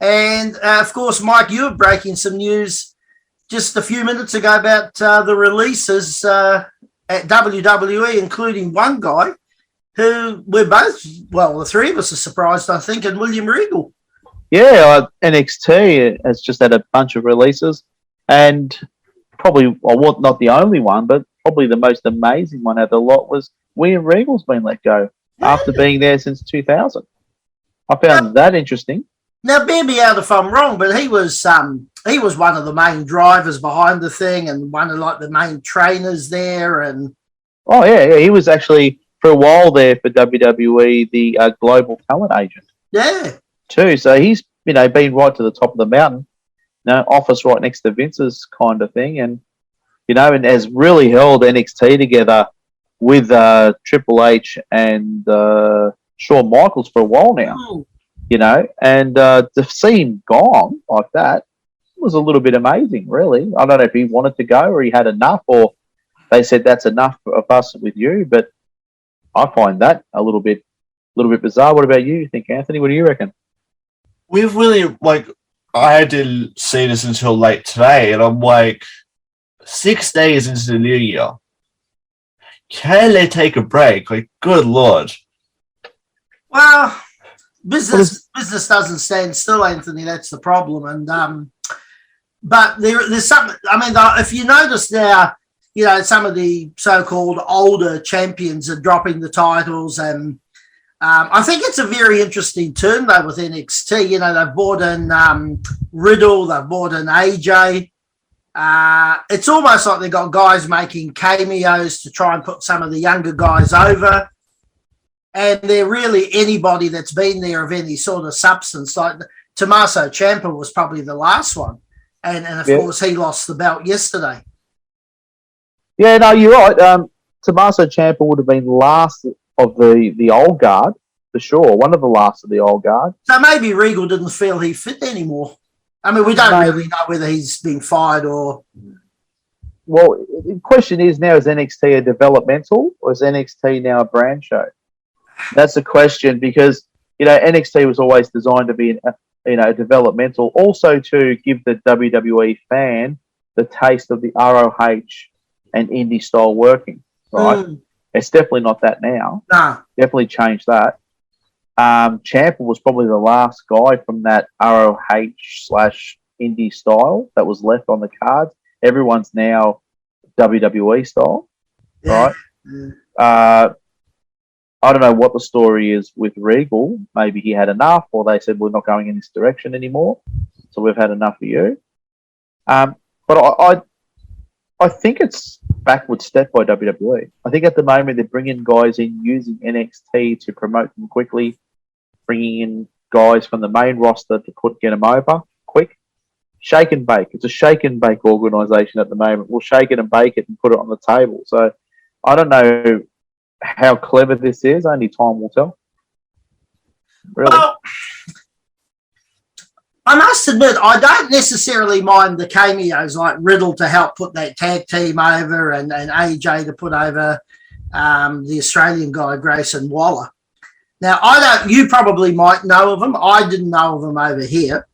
And, of course, Mike, you were breaking some news just a few minutes ago about the releases at WWE, including one guy who we're both, well, the three of us are surprised, I think, and William Regal. Yeah, NXT has just had a bunch of releases, and probably, well, not the only one, but probably the most amazing one out of the lot was William Regal's been let go after being there since 2000. I found that interesting. Now, bear me out if I'm wrong, but he was one of the main drivers behind the thing, and one of like the main trainers there. And oh yeah, he was actually for a while there for WWE, the global talent agent. Yeah, too. So he's been right to the top of the mountain, office right next to Vince's kind of thing, and and has really held NXT together with Triple H and Shawn Michaels for a while now. And to see him gone like that was a little bit amazing, really. I don't know if he wanted to go or he had enough, or they said that's enough of us with you. But I find that a little bit bizarre. What about you think, Anthony? What do you reckon? We've really, I didn't see this until late today, and I'm 6 days into the new year. Can they take a break? Good Lord. Well, business doesn't stand still, Anthony. That's the problem. And but there's something. I mean, if you notice now, some of the so-called older champions are dropping the titles, and I think it's a very interesting turn though with NXT. They've brought in Riddle, they've brought in AJ. It's almost like they've got guys making cameos to try and put some of the younger guys over. And they're really anybody that's been there of any sort of substance. Like Tommaso Ciampa was probably the last one. And of course, he lost the belt yesterday. Yeah, no, you're right. Tommaso Ciampa would have been last of the old guard, for sure. One of the last of the old guard. So maybe Regal didn't feel he fit anymore. I mean, we don't really know whether he's been fired or... Well, the question is now, is NXT a developmental or is NXT now a brand show? That's the question, because NXT was always designed to be developmental, also to give the WWE fan the taste of the ROH and indie style working. Right, It's definitely not that now. Nah, definitely changed that. Ciampa was probably the last guy from that ROH/indie style that was left on the cards. Everyone's now WWE style, right? Yeah. I don't know what the story is with Regal. Maybe he had enough, or they said, we're not going in this direction anymore, so we've had enough of you. But I think it's backward step by WWE. I think at the moment they're bringing guys in using NXT to promote them quickly, bringing in guys from the main roster to get them over quick. Shake and bake. It's a shake and bake organisation at the moment. We'll shake it and bake it and put it on the table. So I don't know how clever this is. Only time will tell. Really? Well, I must admit, I don't necessarily mind the cameos like Riddle to help put that tag team over, and AJ to put over the Australian guy, Grayson Waller. Now, you probably might know of him. I didn't know of him over here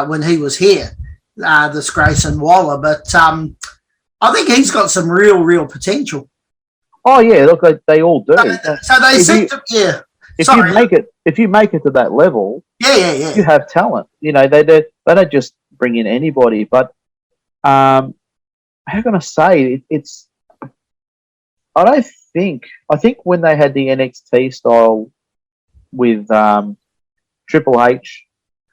when he was here, this Grayson Waller, but I think he's got some real potential. Oh yeah, look, they all do. So they seem to, yeah. If you make it to that level, yeah, you have talent. They don't just bring in anybody. But how can I say it's? I think when they had the NXT style with Triple H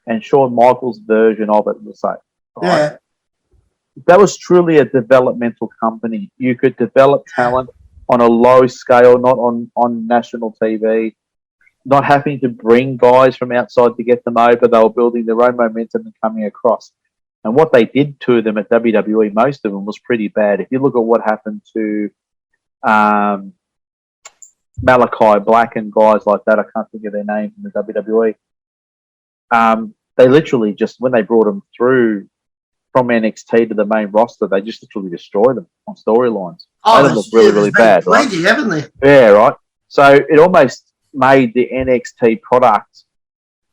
and Shawn Michaels' version of it, the same. Right? Yeah, that was truly a developmental company. You could develop talent on a low scale, not on national TV, not having to bring guys from outside to get them over. They were building their own momentum and coming across. And what they did to them at WWE, most of them, was pretty bad. If you look at what happened to Malachi Black and guys like that, I can't think of their names in the WWE, they literally just, when they brought them through from NXT to the main roster, they just literally destroyed them on storylines. They look really bad, right? Haven't they? Yeah, right. So it almost made the NXT product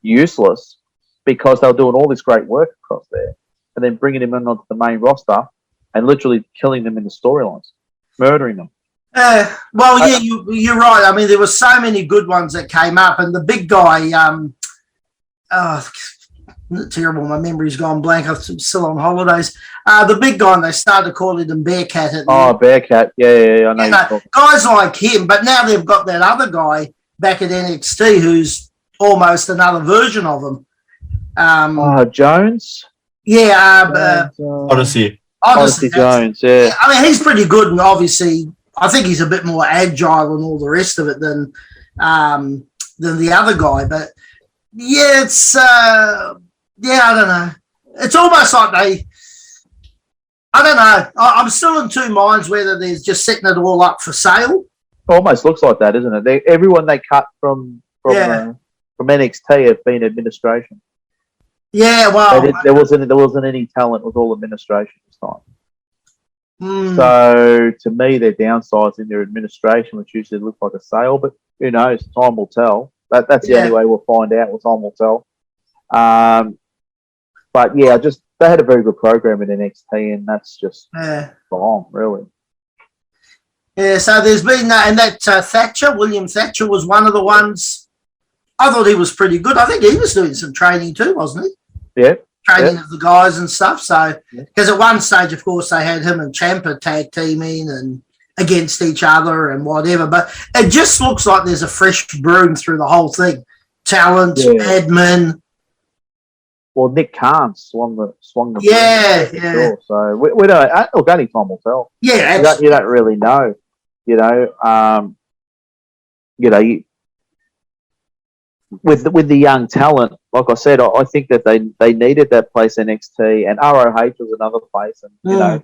useless because they were doing all this great work across there, and then bringing him in onto the main roster and literally killing them in the storylines, murdering them. Well, yeah, you're right. I mean, there were so many good ones that came up, and the big guy, terrible, my memory's gone blank. I'm still on holidays. The big guy, and they started calling him Bearcat. Bearcat. Yeah, I know. Guys like him, but now they've got that other guy back at NXT who's almost another version of him. Jones? Yeah. Odyssey Jones, yeah. I mean, he's pretty good, and obviously, I think he's a bit more agile and all the rest of it than the other guy. But yeah, it's I don't know. It's almost like I don't know. I'm still in two minds whether they're just setting it all up for sale. Almost looks like that, isn't it? Everyone they cut from NXT have been administration. Yeah, well, there wasn't any talent. It was all administration this time. Mm. So to me, they're downsizing their administration, which usually looks like a sale. But who knows? Time will tell. That's the only way we'll find out. Time will tell. But yeah, they had a very good program in NXT, and that's just wrong, really. Yeah, so there's been and that William Thatcher was one of the ones. I thought he was pretty good. I think he was doing some training too, wasn't he? Yeah. Training of the guys and stuff. So, because at one stage, of course, they had him and Ciampa tag teaming and against each other and whatever. But it just looks like there's a fresh broom through the whole thing. Talent, admin. Well, Nick Khan swung the broom. Yeah. Sure. So we don't. Look, only time will tell. Yeah, you don't really know. With the young talent, like I said, I think that they needed that place NXT, and ROH was another place, and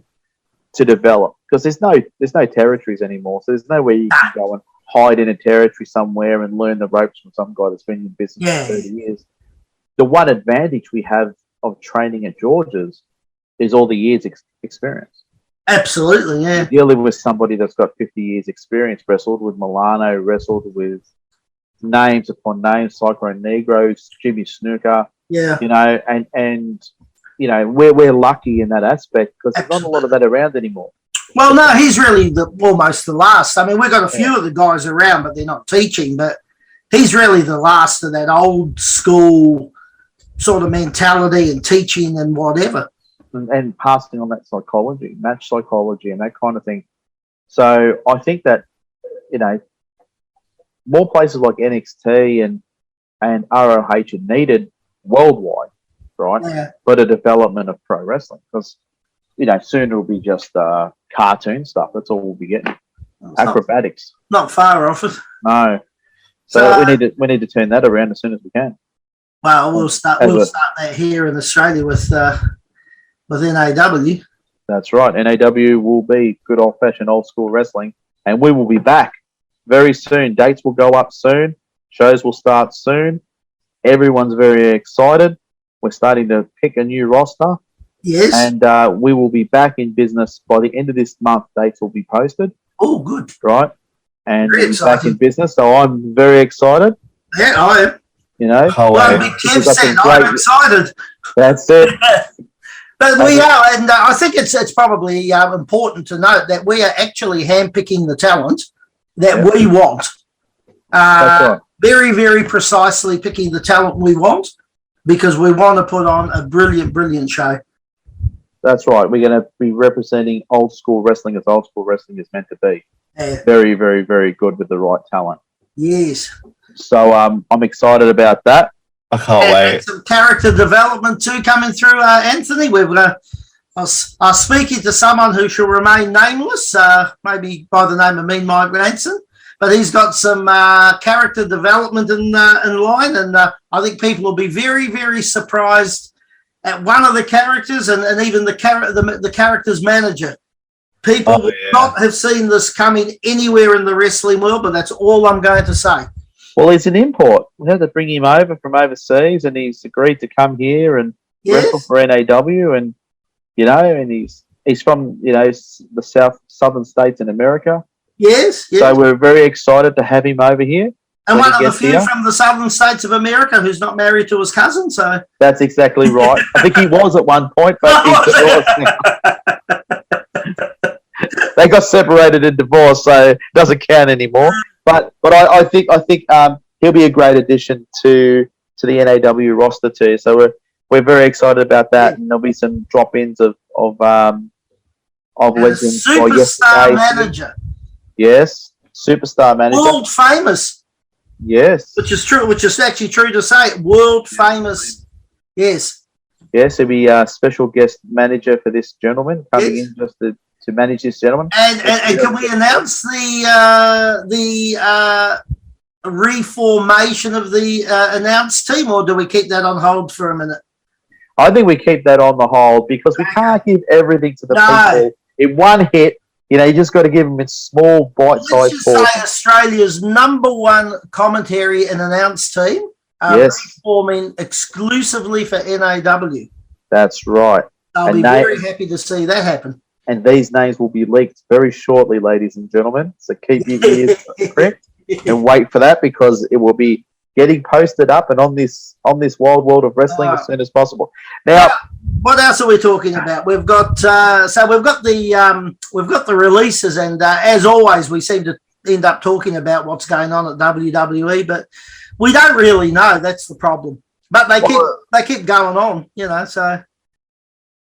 to develop, because there's no territories anymore, so there's nowhere you can go and hide in a territory somewhere and learn the ropes from some guy that's been in business for 30 years. The one advantage we have of training at George's is all the years experience. Absolutely, yeah. You're dealing with somebody that's got 50 years experience, wrestled with Milano, wrestled with names upon names, Cyclone Negros, Jimmy Snuka. Yeah. And we're lucky in that aspect, because there's not a lot of that around anymore. Well, no, he's really almost the last. I mean, we've got a few of the guys around, but they're not teaching. But he's really the last of that old school sort of mentality and teaching and whatever. And passing on that psychology, match psychology and that kind of thing. So I think that, more places like NXT and ROH are needed worldwide, right? Yeah. For the development of pro wrestling, because soon it'll be just cartoon stuff. That's all we'll be getting. Acrobatics. Not far off it. No. So we need to turn that around as soon as we can. Well, we'll start that here in Australia with NAW. That's right. NAW will be good old fashioned old school wrestling, and we will be back very soon. Dates will go up soon. Shows will start soon. Everyone's very excited. We're starting to pick a new roster. Yes. And we will be back in business by the end of this month. Dates will be posted. Oh, good. Right. And very we'll be back in business. So I'm very excited. Yeah, I am. Kev said I'm excited. That's it. But we are, and I think it's probably important to note that we are actually handpicking the talent that we want. That's right. Very, very precisely picking the talent we want, because we want to put on a brilliant, brilliant show. That's right. We're going to be representing old school wrestling as old school wrestling is meant to be. Yeah. Very, very, very good with the right talent. Yes. So I'm excited about that. I can't wait. And some character development too coming through, Anthony. I was speaking to someone who shall remain nameless, maybe by the name of Mean Mike Ranson, but he's got some character development in line, and I think people will be very, very surprised at one of the characters, and even the character's manager. People would not have seen this coming anywhere in the wrestling world, but that's all I'm going to say. Well, he's an import. We had to bring him over from overseas, and he's agreed to come here and wrestle for NAW, and and he's from the southern states in America. Yes. So we're very excited to have him over here. And one of the few from the southern states of America who's not married to his cousin. So that's exactly right. I think he was at one point, but he's divorced now. They got separated in divorce, so it doesn't count anymore. But I think he'll be a great addition to the NAW roster too. So we're very excited about that, and there'll be some drop-ins of legends. Superstar manager. Yes, superstar manager. World famous. Yes. Which is true. Which is actually true to say. World famous. Yes. Yes, he'll be a special guest manager for this gentleman coming in just to manage this gentleman. And can we announce the reformation of the announced team, or do we keep that on hold for a minute? I think we keep that on the hold because we can't give everything to the people in one hit. You know, you just got to give them in small, bite-sized portions. Let's just say Australia's #1 commentary and announced team reforming exclusively for NAW. That's right. I'll be very happy to see that happen. And these names will be leaked very shortly, ladies and gentlemen. So keep your ears pricked and wait for that, because it will be getting posted up and on this wild world of wrestling as soon as possible. Now, what else are we talking about? We've got the releases, and as always, we seem to end up talking about what's going on at WWE, but we don't really know. That's the problem. But they keep going on, you know. So